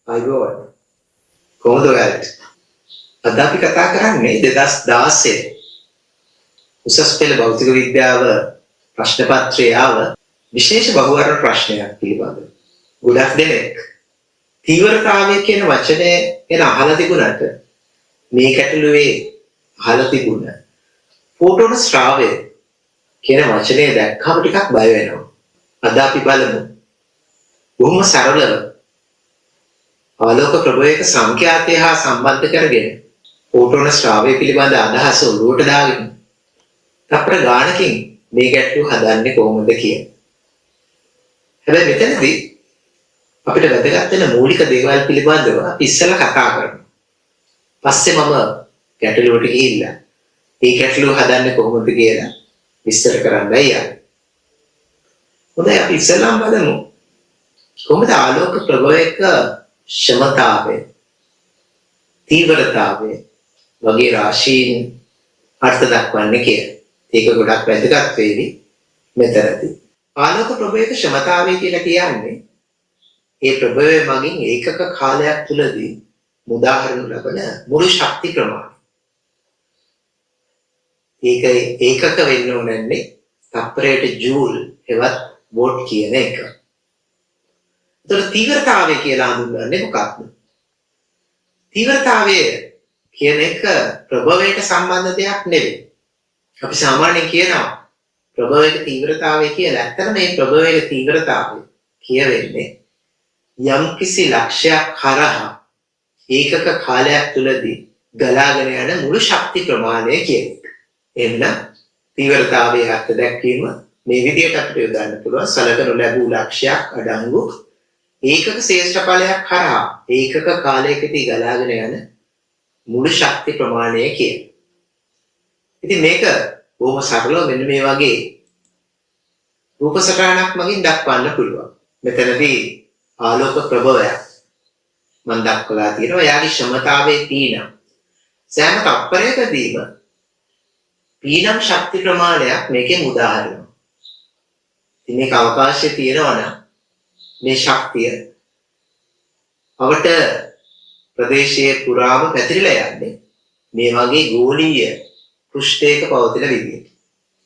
අයිබෝන් කොහොමද ඔයාලට? අද අපි කතා කරන්නේ 2016 උසස් පෙළ භෞතික විද්‍යාව ප්‍රශ්න පත්‍රයේ ආව විශේෂ බහුවර්ණ ප්‍රශ්නයක් පිළිබඳව. ගොඩක් දෙනෙක් තීව්‍රතාවය කියන වචනේ ගැන අහලා තිබුණාට මේ ගැටලුවේ අහලා තිබුණ ෆෝටෝන ශ්‍රාවය කියන වචනේ දැක්කම ටිකක් බය වෙනවා. අද අපි බලමු බොහොම සරලව ආලෝක ප්‍රභවයක සංඛ්‍යාතය හා සම්බන්ධ කරගෙන ෆෝටෝන ශ්‍රාවය පිළිබඳ අදහස ඔළුවට දාගෙන තප්පර ගානකින් මේ ගැටලුව හදන්නේ කොහොමද කියන. හැබැයි මෙතනදී අපිට වැදගත් වෙන මූලික දේවල් පිළිබඳව අපි ඉස්සෙල්ලා කතා කරමු. පස්සේ මම ගැටලුවට ගිහිල්ලා මේ ගැටලුව හදන්නේ කොහොමද කියලා විස්තර කරන්නයි යන්නේ. හොඳයි අපි ඉස්සෙල්ලාම බලමු කොහොමද ආලෝක ප්‍රභවයක ක්ෂමතාවය තීව්‍රතාවය වගේ රාශීන් අර්ථ දක්වන්නේ කියලා. ඒක ගොඩක් වැදගත් වෙවි මෙතනදී. ආලෝක ප්‍රභවයක ක්ෂමතාවය කියලා කියන්නේ ඒ ප්‍රභවය මගින් ඒකක කාලයක් තුලදී මුදාහරණු ලබන මුළු ශක්ති ප්‍රමාණය. ඒක ඒකක වෙන්න ඕනන්නේ තප්පරයට ජූල් එවත් වෝට් කියන එක. ඒතර තීව්‍රතාවය කියලා හඳුන්වන්නේ මොකක්ද? තීව්‍රතාවය කියන එක ප්‍රභවයට සම්බන්ධ දෙයක් නෙවෙයි. අපි සාමාන්‍යයෙන් කියනවා ප්‍රභවයක තීව්‍රතාවය කියලා. ඇත්තට මේ ප්‍රභවයක තීව්‍රතාවය කියවෙන්නේ යම්කිසි ලක්ෂයක් හරහා ඒකක කාලයක් තුලදී ගලාගෙන යන මුළු ශක්ති ප්‍රමාණය කියන එක. එහෙනම් තීව්‍රතාවයේ අර්ථ දැක්වීම මේ විදිහට අපිට යොදන්න පුළුවන්. සලකනු ලැබූ ලක්ෂයක් අඩංගු ඒකක ශේෂ්ඨඵලයක් හරහා ඒකක කාලයකදී ගලාගෙන යන මුළු ශක්ති ප්‍රමාණය කියන. ඉතින් මේක බොහොම සරලව මෙන්න මේ වගේ රූප සටහනක් මගින් දක්වන්න පුළුවන්. මෙතනදී ආලෝක ප්‍රභවයක් මම දක්වලා තියෙනවා. එයාගේ ක්ෂමතාවයේ පීනම් සෑම තප්පරයකදීම පීනම් ශක්ති ප්‍රමාණයක් මේකෙන් උදාහරණයක්. ඉතින් මේක අවකාශය තියෙනවා නම් මේ ශක්තිය අවට ප්‍රදේශයේ පුරාම පැතිරිලා යන්නේ මේ වගේ ගෝලීය පෘෂ්ඨයක පවතින විදිහට.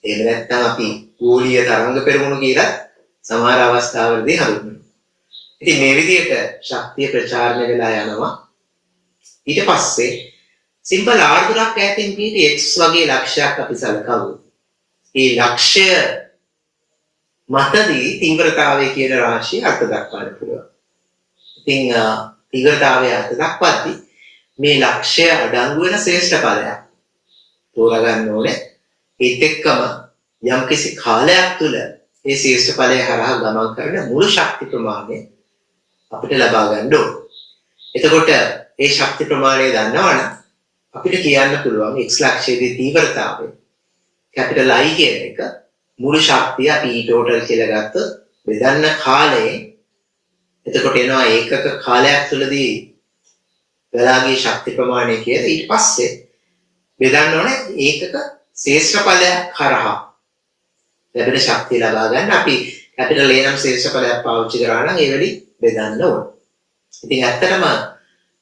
එහෙම නැත්නම් අපි ගෝලීය තරංග පෙරමුණු කියලා සමහර අවස්ථාවලදී හඳුන්වනවා. ඉතින් මේ විදිහට ශක්තිය ප්‍රචාරණය වෙලා යනවා. ඊට පස්සේ සිම්පල් ආර්දුරක් ඈතින් පිහිටි x වගේ ලක්ෂයක් අපි සලකමු. මේ ලක්ෂය මතදී තීව්‍රතාවය කියන රාශිය අර්ථ දක්වන්න පුළුවන්. ඉතින් තීව්‍රතාවය අර්ථ දක්වද්දී මේ ලක්ෂය අඩංගු වෙන ශ්‍රේෂ්ඨ ඵලයක් තෝරගන්න ඕනේ. ඒත් එක්කම යම්කිසි කාලයක් තුල මේ ශ්‍රේෂ්ඨ ඵලය හරහා ගමන් කරන මුළු ශක්ති ප්‍රමාණය අපිට ලබා ගන්න ඕනේ. එතකොට මේ ශක්ති ප්‍රමාණය දන්නවනම් අපිට කියන්න පුළුවන් x ලක්ෂයේදී තීව්‍රතාවය කැපිටල් I කියන එක මුළු ශක්තිය අපි E total කියලා ගත්තොත් බෙදන්න කාලයේ එතකොට එනවා ඒකක කාලයක් තුලදී ගලාගේ ශක්ති ප්‍රමාණය කියලා. ඊට පස්සේ බෙදන්න ඕනේ ඒකක ශේෂ්ඨ ඵලයක් කරහා ලැබෙන ශක්තිය ලබා ගන්න අපි කැපිටල් A නම් ශේෂ්ඨ ඵලයක් පාවිච්චි කරා නම් ඒ වෙලි බෙදන්න ඕනේ. ඉතින් ඇත්තටම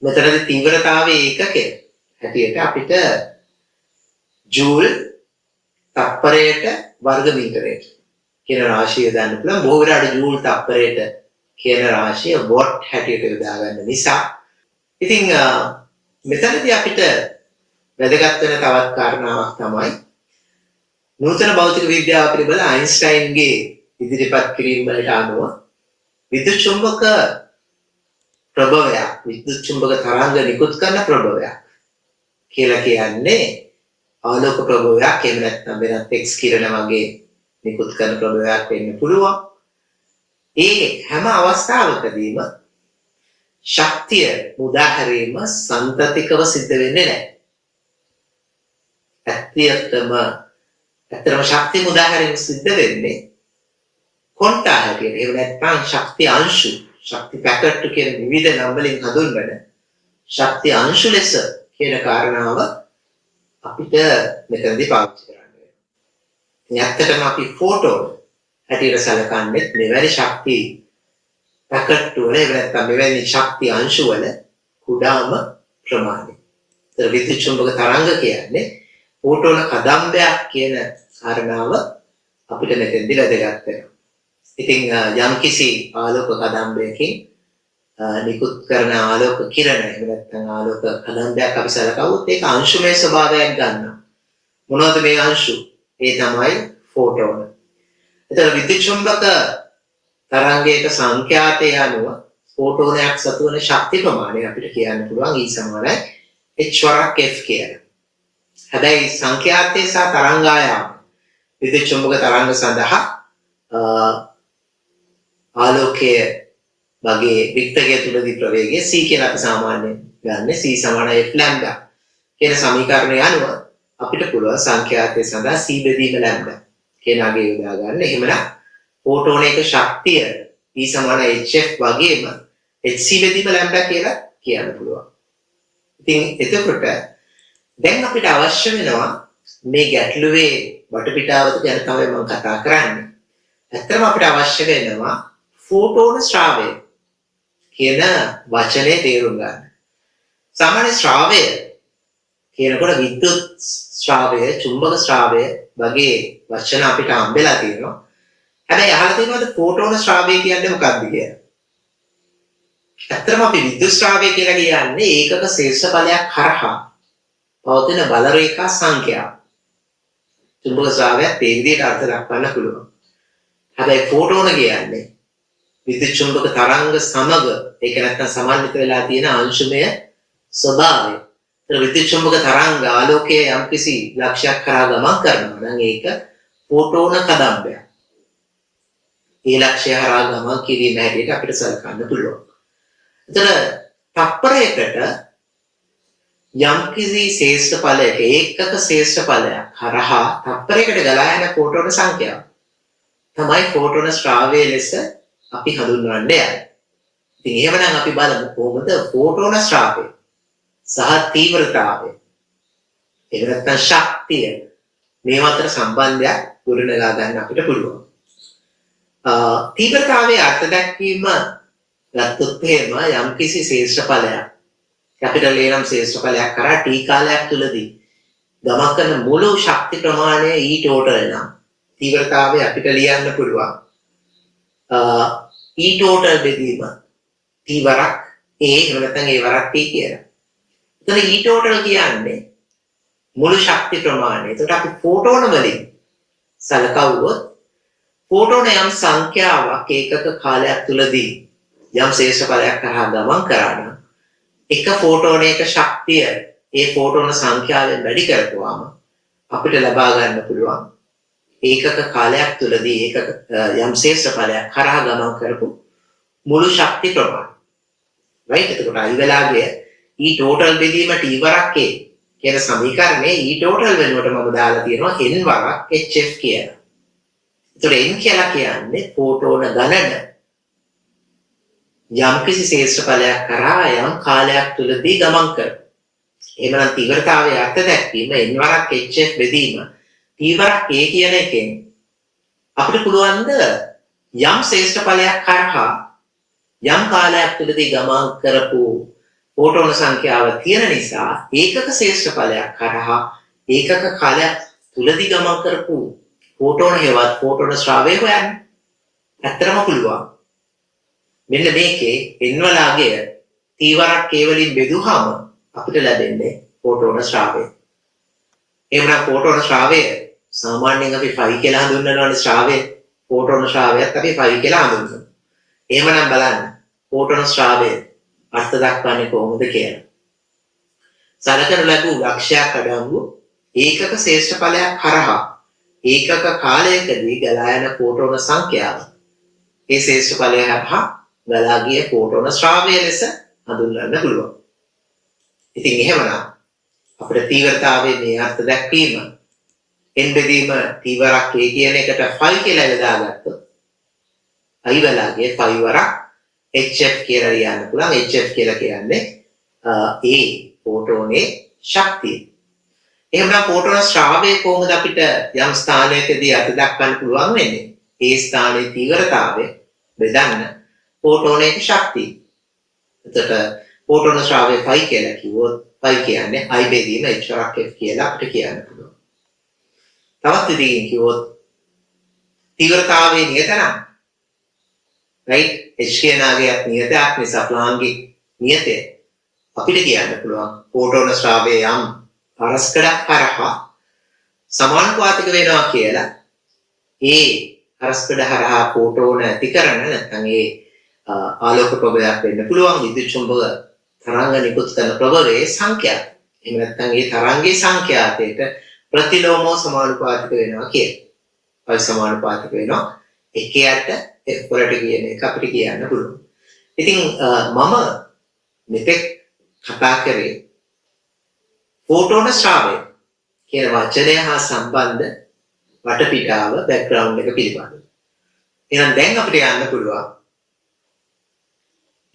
මෙතනදී තීව්‍රතාවයේ ඒකකය හැටියට අපිට ජූල් තප්පරයට වර්ග මීටරයට කියන රාශිය දාන්න පුළුවන්. බොහෝ වෙලාවට ජූල් තප්පරයට කියන රාශිය වොට් හැටියට යොදා ගන්න නිසා. ඉතින් මෙතනදී අපිට වැදගත් වෙන තවත් කාරණාවක් තමයි නූතන භෞතික විද්‍යාව පිළිබඳ අයින්ස්ටයින්ගේ ඉදිරිපත් කිරීම වලට අනුව විද්‍යුත් චුම්බක ප්‍රභවයක් විද්‍යුත් චුම්බක තරංග නිකුත් කරන ප්‍රභවයක් කියලා කියන්නේ ආලෝක ප්‍රභවයක්. එහෙම නැත්නම් වෙනත් එක්ස් කිරණ වගේ නිකුත් කරන ප්‍රභවයක් වෙන්න පුළුවන්. ඒ හැම අවස්ථාවකදීම ශක්තිය මුදාහැරීම සන්තතිකව සිද්ධ වෙන්නේ නැහැ. ඇත්තටම ශක්තිය මුදාහැරීම සිද්ධ වෙන්නේ කොන්ටා හැටියට. එහෙම නැත්නම් ශක්ති අංශු ශක්ති පැකට් කියන විවිධ නම් වලින් හඳුන්වන ශක්ති අංශු ලෙස කියන කාරණාව අපිට මෙතනදී පාවිච්චි කරන්න වෙනවා. ඉතින් ඇත්තටම අපි ෆෝටෝන හැටියට සැලකන්නේ මෙවැනි ශක්ති පැකට් වල එහෙම නැත්නම් මෙවැනි ශක්ති අංශු වල කුඩාම ප්‍රමාණය. ඒතර විද්‍යුත් චුම්බක තරංග කියන්නේ ෆෝටෝන කදම්බයක් කියන කාරණාව අපිට මෙතෙන්දී වැදගත් වෙනවා. ඉතින් යම්කිසි ආලෝක කදම්බයකින් නිකුත් කරන ආලෝක කිරණ එහෙම නැත්නම් ආලෝක කදම්බයක් අපි සලකවුවොත් ඒක අංශුමය ස්වභාවයක් ගන්නවා. මොනවද මේ අංශු? ඒ තමයි ෆෝටෝන. ඒතර විද්‍යුත් චුම්බක තරංගයක සංඛ්‍යාතය අනුව ෆෝටෝනයක් සතු වන ශක්ති ප්‍රමාණය අපිට කියන්න පුළුවන් E සමානයි h වරක් f කියලා. හැබැයි සංඛ්‍යාතය සහ තරංගායාම විද්‍යුත් චුම්බක තරංග සඳහා ආලෝකයේ වගේ වික්තකයේ තුලදී ප්‍රවේගය c කියලා අපි සාමාන්‍යයෙන් ගන්න c සමානයි f ලැම්ඩා කියන සමීකරණය අනුව අපිට පුළුවන් සංඛ්‍යාතය සඳහා c බෙදීම ලැම්ඩා කියන අගය යොදා ගන්න. එහෙමනම් ෆෝටෝනයක ශක්තිය E සමාන hf වගේම hc බෙදීම ලැම්ඩා කියලා කියන්න පුළුවන්. ඉතින් එතකොට දැන් අපිට අවශ්‍ය වෙනවා මේ ගැටලුවේ වටපිටාවත ගැන තමයි මම කතා කරන්නේ. ඇත්තටම අපිට අවශ්‍ය වෙනවා ෆෝටෝන ශ්‍රාවය කියන වචනේ තේරුම් ගන්න. සාමාන්‍ය ශ්‍රාවය කියනකොට විද්‍යුත් ශ්‍රාවය, චුම්බක ශ්‍රාවය වගේ වචන අපිට හම්බෙලා තියෙනවා. හැබැයි අහලා තියෙනවද ෆෝටෝන ශ්‍රාවය කියන්නේ මොකක්ද කියලා? ඇත්තටම අපි විද්‍යුත් ශ්‍රාවය කියලා කියන්නේ ඒකක ශේෂ්ඨ හරහා පවතින බල රේඛා සංඛ්‍යාව. චුම්බක ශ්‍රාවයත් ඒ විදිහට අර්ථ දක්වන්න පුළුවන්. හැබැයි ෆෝටෝන කියන්නේ විද්‍යුත් චුම්බක තරංග සමග ඒක නැත්නම් සමන්විත වෙලා තියෙන අංශුමය ස්වභාවය. ඒතර විද්‍යුත් චුම්බක තරංග ආලෝකයේ යම්කිසි ලක්ෂයක් කරා ගමන් කරනවා නම් ඒක ෆෝටෝන කදම්බයක්. ඒ ලක්ෂය හරහා ගමන් කිරීම හැටියට අපිට සලකන්න පුළුවන්. එතන තප්පරයකට යම්කිසි ශේෂ්ඨ ඵලයක ඒකක ශේෂ්ඨ ඵලයක් හරහා තප්පරයකට ගලා යන ෆෝටෝන සංඛ්‍යාව තමයි ෆෝටෝන ශ්‍රාවය ලෙස අපි හඳුන්වන්නේ. ඉතින් එහෙමනම් අපි බලමු කොහොමද ෆෝටෝන ශ්‍රාවය සහ තීව්‍රතාවය එහෙම නැත්නම් ශක්තිය මේ අතර සම්බන්ධයක් ගොඩනගා ගන්න අපිට පුළුවන්. තීව්‍රතාවයේ අර්ථ දැක්වීම ගත්තොත් එහෙම යම්කිසි ශේෂ්ඨ ඵලයක් කැපිටල් A නම් ශේෂ්ඨ ඵලයක් කරා t කාලයක් තුලදී ගමන් කරන මුළු ශක්ති ප්‍රමාණය E total නම් තීව්‍රතාවය අපිට ලියන්න පුළුවන් E total බෙදීම t වරක් A එහෙම නැත්නම් A වරක් t කියලා. එතන E total කියන්නේ මුළු ශක්ති ප්‍රමාණය. එතකොට අපි ෆෝටෝන වලින් සලකවුවොත් ෆෝටෝන යම් සංඛ්‍යාවක් ඒකක කාලයක් තුලදී යම් ශේෂ්ඨ ඵලයක් කරා ගමන් කරා නම් එක ෆෝටෝනයක ශක්තිය ඒ ෆෝටෝන සංඛ්‍යාවෙන් වැඩි කරපුවාම අපිට ලබා ගන්න පුළුවන් ඒකක කාලයක් තුලදී ඒකක යම් ශේෂ්ඨ ඵලයක් කරා ගමන් කරපු මුළු ශක්ති ප්‍රමාණය. right? එතකොට අයි වෙලාවේ E total බෙදීම t වරක් A කියන සමීකරණේ E total වෙනුවට මම දාලා තියෙනවා n වරක් hf කියලා. එතකොට n කියලා කියන්නේ ෆෝටෝන ගණන යම්කිසි ශේෂ්ඨ ඵලයක් කරා යම් කාලයක් තුලදී ගමන් කරනවා. එහෙමනම් තීව්‍රතාවයේ අර්ථ දැක්වීම n වරක් hf බෙදීම t වරක් a කියන එකෙන් අපිට පුළුවන් ද යම් ශේෂ්ඨ ඵලයක් කරා යම් කාලයක් තුලදී ගමන් කරපු ෆෝටෝන සංඛ්‍යාව තියෙන නිසා ඒකක ශේෂ්ඨ ඵලයක් කරා ඒකක කාලයක් තුලදී ගමන් කරපු ෆෝටෝන හේවත් ෆෝටෝන ශ්‍රාවය හොයන්න. ඇත්තටම පුළුවන්. මෙන්න මේකේ n වලගේ t වරක් k වලින් බෙදුවාම අපිට ලැබෙන්නේ ෆෝටෝන ශ්‍රාවය. එහෙමනම් ෆෝටෝන ශ්‍රාවය සාමාන්‍යයෙන් අපි 5 කියලා හඳුන්වනවානේ ශ්‍රාවය. ෆෝටෝන ශ්‍රාවයත් අපි 5 කියලා හඳුන්වනවා. එහෙමනම් බලන්න ෆෝටෝන ශ්‍රාවය අර්ථ දක්වන්නේ කොහොමද කියලා. සලකනු ලැබූ ලක්ෂයක් අඩංගු ඒකක ශේෂ්ඨ ඵලයක් හරහා ඒකක කාලයකදී ගලා යන ෆෝටෝන සංඛ්‍යාව ඒ ශේෂ්ඨ ඵලය හරහා ගලා ගිය ෆෝටෝන ශ්‍රාවය ලෙස හඳුන්වන්න පුළුවන්. ඉතින් එහෙමනම් අපිට තීව්‍රතාවයේ මේ අර්ථ දැක්වීම n බෙදීම t වරක් a කියන එකට 5 කියලා යොදාගත්තොත් i වලගේ 5 වරක් hf කියලා ලියන්න පුළුවන්. hf කියලා කියන්නේ ඒ ෆෝටෝනේ ශක්තිය. එහෙමනම් ෆෝටෝන ශ්‍රාවය කොහොමද අපිට යම් ස්ථානයකදී අර්ථ දක්වන්න පුළුවන් වෙන්නේ? ඒ ස්ථානයේ තීව්‍රතාවය බෙදන්න ෆෝටෝන එක ශක්තිය. එතකොට ෆෝටෝන ශ්‍රාවය 5 කියලා කිව්වොත් 5 කියන්නේ I බෙදීම h f කියලා අපිට කියන්න පුළුවන්. තවත් විදිහකින් කිව්වොත් තීව්‍රතාවයේ නියතනම් right h කියනාගේ නියතයක් නිසා ප්ලාන්ගේ නියතය අපිට කියන්න පුළුවන් ෆෝටෝන ශ්‍රාවය යම් අරස්කඩක් හරහා සමානුපාතික වෙනවා කියලා. ඒ අරස්කඩ හරහා ෆෝටෝන ඇති කරන නැත්නම් ඒ ආලෝක ප්‍රභාවයක් වෙන්න පුළුවන් විද්‍යුත් චුම්බක තරංග නිකුත් කරන ප්‍රභවයේ සංඛ්‍යාත. එහෙම නැත්නම් ඒ තරංගයේ සංඛ්‍යාතයට ප්‍රතිලෝමව සමානුපාතික වෙනවා කියලා. ඔය සමානුපාතික වෙනවා 1ට f වලට කියන එක අපිට කියන්න පුළුවන්. ඉතින් මම මෙතෙක් කතා කරේ ෆෝටෝන ශ්‍රාවය කියන වචනය හා සම්බන්ධ වටපිටාව බෑග්ග්‍රවුන්ඩ් එක පිළිබඳව. එහෙනම් දැන් අපිට යන්න පුළුවන්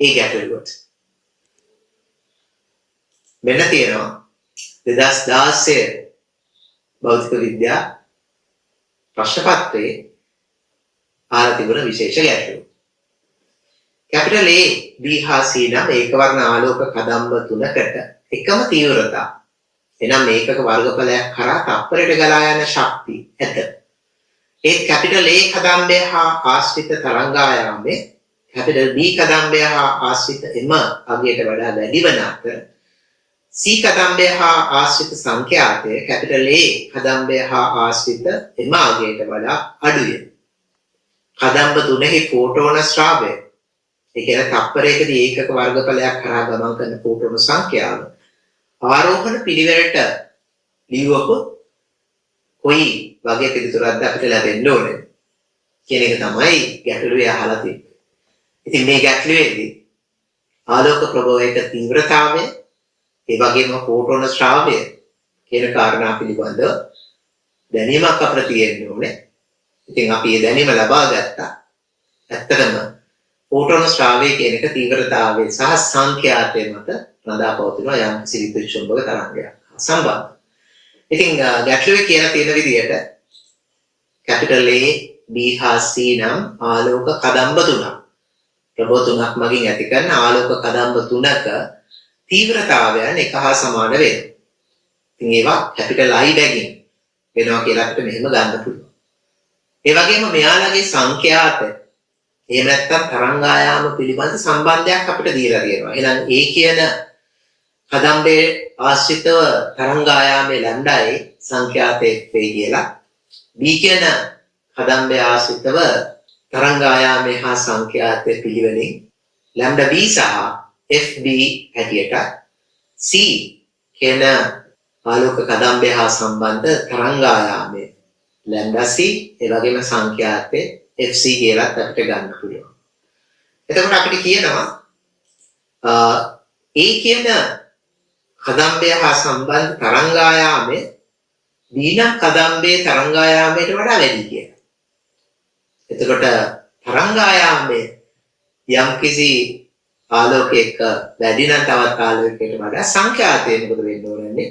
ඒ ගැටලුවට. මෙන්න තියෙනවා 2016 භෞතික විද්‍යා ප්‍රශ්න පත්‍රයේ ආලා තිබුණ විශේෂ ගැටලුව. කැපිටල් A, B හා C නම් ඒකවර්ණ ආලෝක කදම්බ තුනකට එකම තීව්‍රතාව. එනම් මේකක වර්ගඵලයක් කරා තප්පරයට ගලා යන ශක්තිය ඇත. ඒ කැපිටල් A කදම්බය හා ආශ්‍රිත තරංගායාමයේ කැපිටල් B කදම්බය හා ආශ්‍රිත එම අගයට වඩා වැඩි වන අතර C කදම්බය හා ආශ්‍රිත සංඛ්‍යාතය කැපිටල් A කදම්බය හා ආශ්‍රිත එම අගයට වඩා අඩුය. කදම්බ තුනෙහි ෆෝටෝන ශ්‍රාවය ඒ කියන්නේ තප්පරයකදී ඒකක වර්ගඵලයක් කරා ගමන් කරන ෆෝටෝන සංඛ්‍යාව ආරෝහණ පිළිවෙලට ලියවපු කොයි වගේ පිළිතුරක්ද අපිට ලැබෙන්න ඕනේ කියන එක තමයි ගැටලුවේ අහලා තියෙන්නේ. ඉතින් මේ ගැටලුවේදී ආලෝක ප්‍රභාවයක තීව්‍රතාවය ඒ වගේම ෆෝටෝන ශ්‍රාවය කියන කාරණා පිළිබඳව දැනීමක් අපිට තියෙන්න ඕනේ. ඉතින් අපි මේ දැනීම ලබා ගත්තා. ඇත්තටම ෆෝටෝන ශ්‍රාවය කියන එක තීව්‍රතාවය සහ සංඛ්‍යාතය මත රඳා පවතිනවා යම් කිසි විද්‍යුත් චුම්බක තරංගයක් සම්බන්ධ. ඉතින් ගැටලුවේ කියලා තියෙන විදිහට කැපිටල් A, B හා C නම් ආලෝක කදම්බ තුනක්. ප්‍රභව තුනක් මගින් ඇති කරන ආලෝක කදම්බ තුනක තීව්‍රතාවයන් එක හා සමාන වෙනවා. ඉතින් ඒවා කැපිටල් I බැගින් වෙනවා කියලා අපිට මෙහෙම ගන්න පුළුවන්. ඒ වගේම මෙයාලගේ සංඛ්‍යාත එහෙම නැත්නම් තරංගායාම පිළිබඳ සම්බන්ධයක් අපිට දීලා තියෙනවා. එහෙනම් A කියන කදම්බේ ආශ්‍රිතව තරංගායාමයේ ලැම්ඩායි සංඛ්‍යාතයේ වේ කියලා. B කියන කදම්බේ ආශ්‍රිතව තරංගායාමයේ හා සංඛ්‍යාතයේ පිළිවෙලින් ලැම්ඩා B සහ FB හැටියට C කියන ආලෝක කදම්බේ හා සම්බන්ධ තරංගායාමයේ ලැම්ඩා C ඒ වගේම සංඛ්‍යාතයේ FC කියලා අපිට ගන්න පුළුවන්. එතකොට අපිට කියනවා A කියන කදම්බය හා සම්බන්ධ තරංගායාමයේ B නම් කදම්බේ තරංගායාමයට වඩා වැඩි කියලා. එතකොට තරංගායාමයේ යම්කිසි ආලෝකයක වැඩි නම් තවත් ආලෝකයකට වඩා සංඛ්‍යාතය මොකද වෙන්න ඕනේ?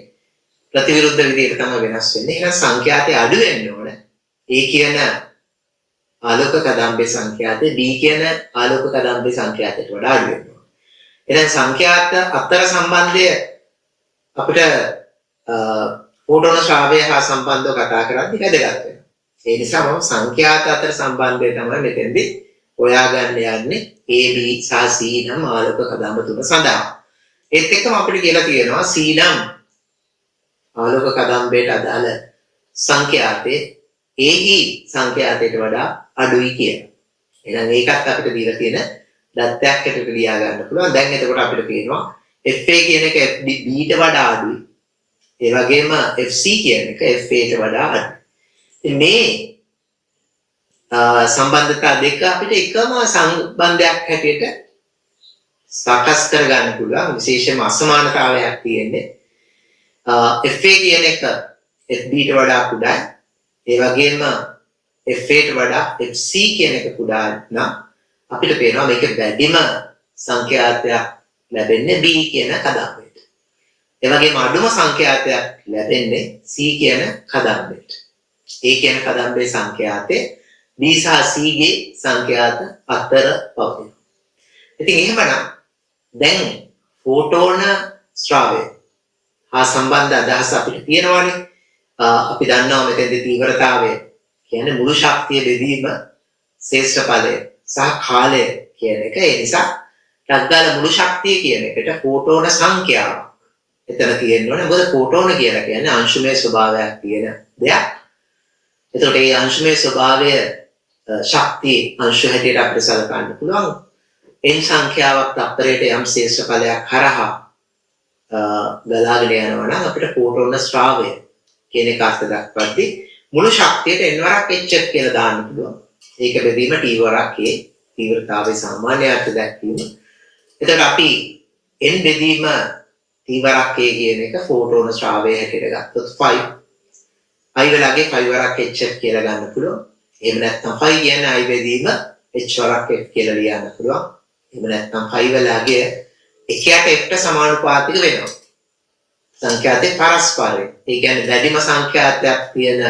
ප්‍රතිවිරුද්ධ විදිහට තමයි වෙනස් වෙන්නේ. එහෙනම් සංඛ්‍යාතය අඩු වෙන්න ඕනේ. A කියන ආලෝක කදම්බේ සංඛ්‍යාතය B කියන ආලෝක කදම්බේ සංඛ්‍යාතයට වඩා අඩු වෙනවා. එහෙනම් සංඛ්‍යාත අතර සම්බන්ධය අපිට ෆෝටෝන ශ්‍රාවය හා සම්බන්ධව කතා කරද්දී වැදගත් වෙනවා. ඒ නිසා මම සංඛ්‍යාත අතර සම්බන්ධය තමයි මෙතෙන්දී හොයාගන්න යන්නේ A, B සහ C නම් ආලෝක කදම්බ තුන සඳහා. ඒත් එක්කම අපිට කියලා තියෙනවා C නම් ආලෝක කදම්බයට අදාළ සංඛ්‍යාතේ A සංඛ්‍යාතයට වඩා අඩුයි කියලා. එහෙනම් ඒකත් අපිට දීලා තියෙන දත්තයක් හැටියට ලියා ගන්න පුළුවන්. දැන් එතකොට අපිට කියනවා FA කියන එක FB ට වඩා අඩුයි. ඒ වගේම FC කියන එක FA ට වඩා අඩුයි. ඉතින් මේ සම්බන්ධතා දෙක අපිට එකම සම්බන්ධයක් හැටියට සකස් කර ගන්න පුළුවන්. විශේෂයෙන්ම අසමානතාවයක් තියෙන්නේ. FA කියන එක FB ට වඩා කුඩායි. ඒ වගේම FA ට වඩා FC කියන එක කුඩා නම් අපිට පේනවා මේක වැඩිම සංඛ්‍යාතයක් ලැබෙන්නේ B කියන කදම්බයට. ඒ වගේම අඩුම සංඛ්‍යාතයක් ලැබෙන්නේ C කියන කදම්බයට. A කියන කදම්බේ සංඛ්‍යාතේ B සහ C ගේ සංඛ්‍යාත අතර පවතිනවා. ඉතින් එහෙමනම් දැන් ෆෝටෝන ශ්‍රාවය හා සම්බන්ධ අදහස අපිට තියෙනවානේ. අපි දන්නවා මෙතෙන්දී තීව්‍රතාවය කියන්නේ මුළු ශක්තිය බෙදීම ශ්‍රේෂ්ඨ ඵලය සහ කාලය කියන එක. ඒ නිසා ටග්ගාල මුළු ශක්තිය කියන එකට ෆෝටෝන සංඛ්‍යාව එතන තියෙන්න ඕනේ. මොකද ෆෝටෝන කියලා කියන්නේ අංශුමය ස්වභාවයක් තියෙන දෙයක්. එතකොට මේ අංශුමය ස්වභාවය ශක්තිය අංශු හැටියට අපිට සලකන්න පුළුවන්. n සංඛ්‍යාවක් තත්පරයට යම් ශ්‍රේෂ්ඨ ඵලයක් හරහා ගලාගෙන යනවා නම් අපිට ෆෝටෝන ශ්‍රාවය කියන එක අර්ථ දක්වද්දී මුළු ශක්තියට n වරක් hf කියලා දාන්න පුළුවන්. ඒක බෙදීම t වරක් a තීව්‍රතාවයේ සාමාන්‍ය අර්ථ දැක්වීම. එතකොට අපි n බෙදීම t වරක් a කියන එක ෆෝටෝන ශ්‍රාවය හැටියට ගත්තොත් 5 i වලගේ 5 වරක් hf කියලා ගන්න පුළුවන්. එහෙම නැත්නම් 5 කියන්නේ i බෙදීම h වරක් f කියලා ලියන්න පුළුවන්. එහෙම නැත්නම් 5 වලගේ එකයට f ට සමානුපාතික වෙනවා. සංඛ්‍යාතේ පරස්පරයි. ඒ කියන්නේ වැඩිම සංඛ්‍යාතයක් තියෙන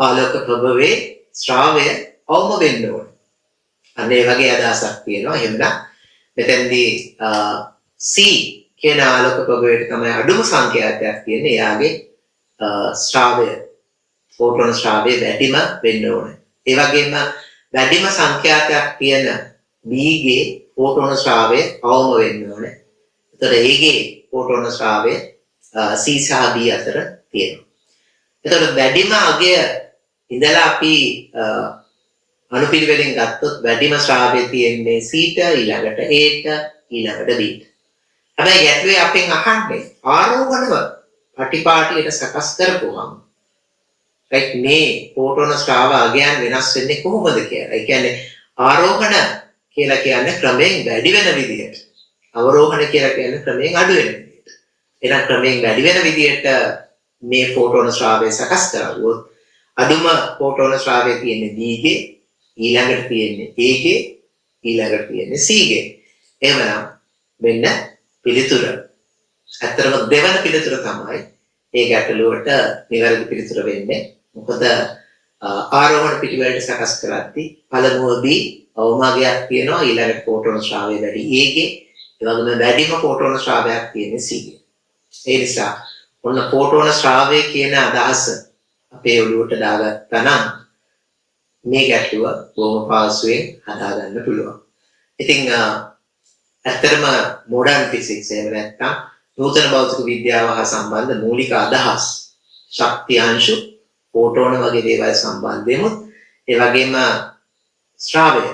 ආලෝක ප්‍රභවයේ ශ්‍රාවය අවම වෙන්න ඕනේ. අන්න ඒ වගේ අදහසක් තියෙනවා. එහෙනම් මෙතෙන්දී c කියන ආලෝක ප්‍රභවයට තමයි අඩුම සංඛ්‍යාතයක් තියෙන්නේ. එයාගේ ශ්‍රාවය ෆෝටෝන ශ්‍රාවය වැඩිම වෙන්න ඕනේ. ඒ වගේම වැඩිම සංඛ්‍යාතයක් තියෙන b ගේ ෆෝටෝන ශ්‍රාවය අවම වෙන්න ඕනේ. එතකොට a ගේ ෆෝටෝන ශ්‍රාවය c සහ b අතර තියෙනවා. එතකොට වැඩිම අගය ඉඳලා අපි අනුපිළිවෙලින් ගත්තොත් වැඩිම ශ්‍රාවය තියෙන්නේ c ට, ඊළඟට a ට, ඊළඟට b ට. හැබැයි ගැටලුවේ අපෙන් අහන්නේ ආරෝහණව පටිපාටියට සකස් කරපුවම right මේ ෆෝටෝන ශ්‍රාව අගයන් වෙනස් වෙන්නේ කොහොමද කියලා. ඒ කියන්නේ ආරෝහණ කියලා කියන්නේ ක්‍රමයෙන් වැඩි වෙන විදිහට. අවරෝහණ කියලා කියන්නේ ක්‍රමයෙන් අඩු වෙන විදිහට. එහෙනම් ක්‍රමයෙන් වැඩි වෙන විදිහට මේ ෆෝටෝන ශ්‍රාවය සකස් කරගුවොත් අඩුම ෆෝටෝන ශ්‍රාවය තියෙන්නේ B ගේ, ඊළඟට තියෙන්නේ A ගේ, ඊළඟට තියෙන්නේ C ගේ. එහෙමනම් මෙන්න පිළිතුර. ඇත්තටම දෙවන පිළිතුර තමයි ඒ ගැටලුවට නිවැරදි පිළිතුර වෙන්නේ. මොකද ආරෝහණ පිටිවලට සකස් කරද්දී පළමුව B අවමාගයක් තියෙනවා, ඊළඟට ෆෝටෝන ශ්‍රාවය වැඩි A ගේ, ඒ වගේම වැඩිම ෆෝටෝන ශ්‍රාවයක් තියෙන්නේ C ගේ. ඒ නිසා ඔන්න ෆෝටෝන ශ්‍රාවය කියන අදහස අපේ ඔළුවට දාගත්තා නම් මේ ගැටලුව බොහොම පහසුවෙන් හදාගන්න පුළුවන්. ඉතින් ඇත්තටම මොඩර්න් ෆිසික්ස් එහෙම නැත්නම් නූතන භෞතික විද්‍යාව හා සම්බන්ධ මූලික අදහස් ශක්ති අංශු ෆෝටෝන වගේ දේවල් සම්බන්ධෙමුත් ඒ වගේම ශ්‍රාවය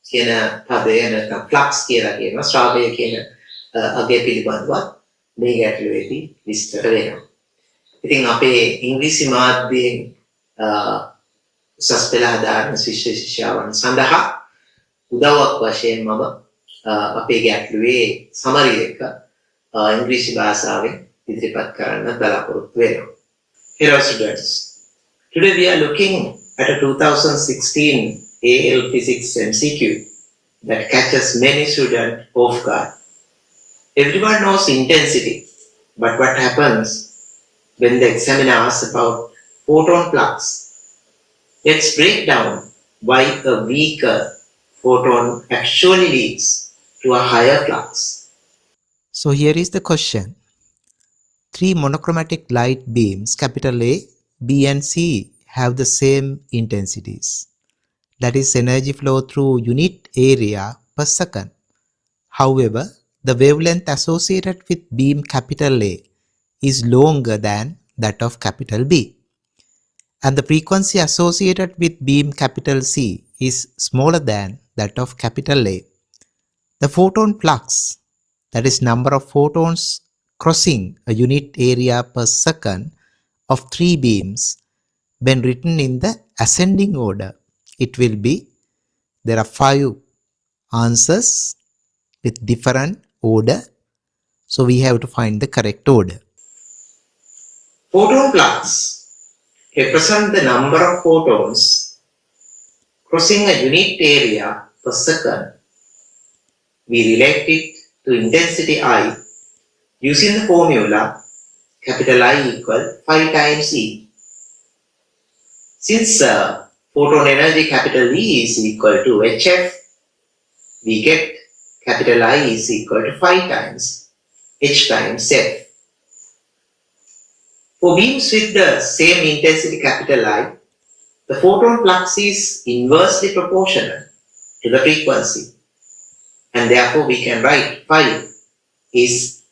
කියන පදය නැත්නම් ෆ්ලක්ස් කියලා කියන ශ්‍රාවය කියන අගය පිළිබඳව මේ ගැටලුවේදී විස්තර වෙනවා. ඉතින් අපේ ඉංග්‍රීසි මාධ්‍යයෙන් උසස් පෙළ හදාරන ශිෂ්‍ය ශිෂ්‍යාවන් සඳහා උදව්වක් වශයෙන් මම අපේ ගැටලුවේ සමරි එක ඉංග්‍රීසි භාෂාවෙන් ඉදිරිපත් කරන්න බලාපොරොත්තු වෙනවා. Hello students. Today we are looking at a 2016 AL Physics MCQ that catches many students off guard. Everyone knows intensity, but what happens when the examiner asks about photon flux? Let's break down why a weaker photon actually leads to a higher flux. So here is the question. 3 monochromatic light beams, capital A, B and C, have the same intensities. That is energy flow through unit area per second. However, the wavelength associated with beam capital A is longer than that of capital B. And the frequency associated with beam capital C is smaller than that of capital A. The photon flux, that is number of photons crossing a unit area per second of 3 beams, when written in the ascending order, it will be, there are 5 answers with different order, so we have to find the correct order. Photon flux represent the number of photons crossing a unit area per second. We relate it to intensity I using the formula capital I equal 5 times E. Since photon energy capital E is equal to HF, we get capital I is equal to 5 times H times F. For beams with the same intensity capital I, the photon flux is inversely proportional to the frequency, and therefore we can write phi is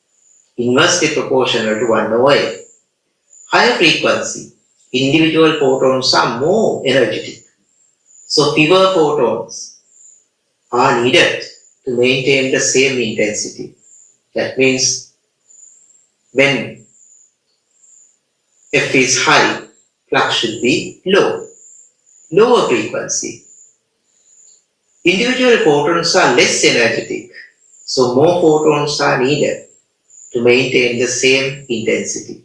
inversely proportional to 1 over F. Higher frequency, individual photons are more energetic, so fewer photons are needed to maintain the same intensity. That means when F is high, flux should be low. Lower frequency, individual photons are less energetic, so more photons are needed to maintain the same intensity.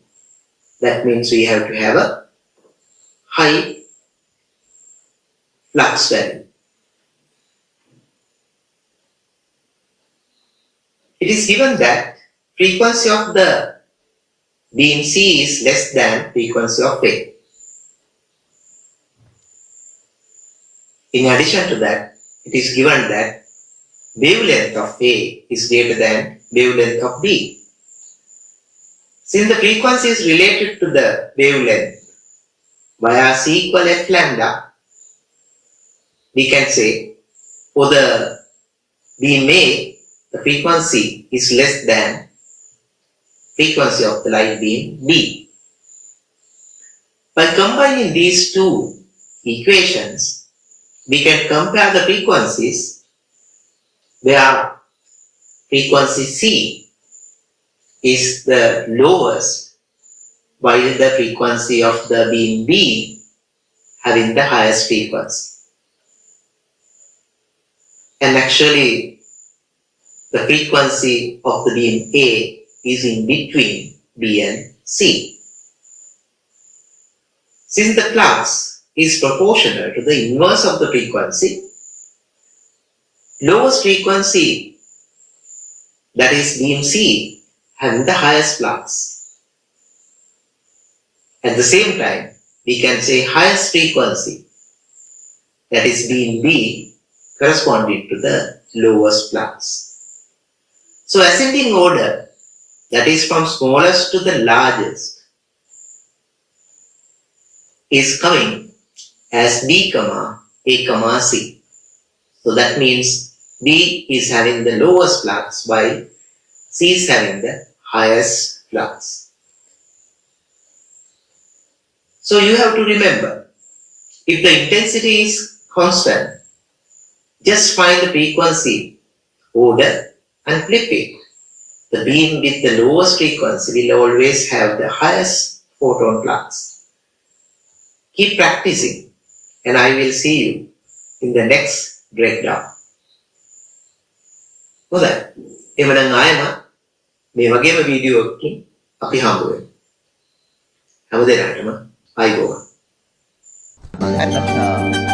That means we have to have a high flux value. It is given that frequency of the beam C is less than frequency of A. In addition to that, it is given that wavelength of A is greater than wavelength of B. Since the frequency is related to the wavelength via C equal F lambda, we can say for the beam A, the frequency is less than frequency of the light beam B. By combining these two equations, we can compare the frequencies where frequency C is the lowest while the frequency of the beam B having the highest frequency. And actually the frequency of the beam A is in between B and C. Since the flux is proportional to the inverse of the frequency, lowest frequency, that is beam C, having the highest flux. At the same time, we can say highest frequency, that is beam B, corresponding to the lowest flux. So ascending order, that is from smallest to the largest, is coming as B, A, C. So that means B is having the lowest flux while C is having the highest flux. So you have to remember, if the intensity is constant, just find the frequency order and flip it. The beam with the lowest frequency will always have the highest photon flux. Keep practicing, and I will see you in the next breakdown. හොඳයි. එවනම් ආයෙම මේ වගේම video එකකින් අපි හම්බ වෙමු. හැමදේටම අයබෝවන්. And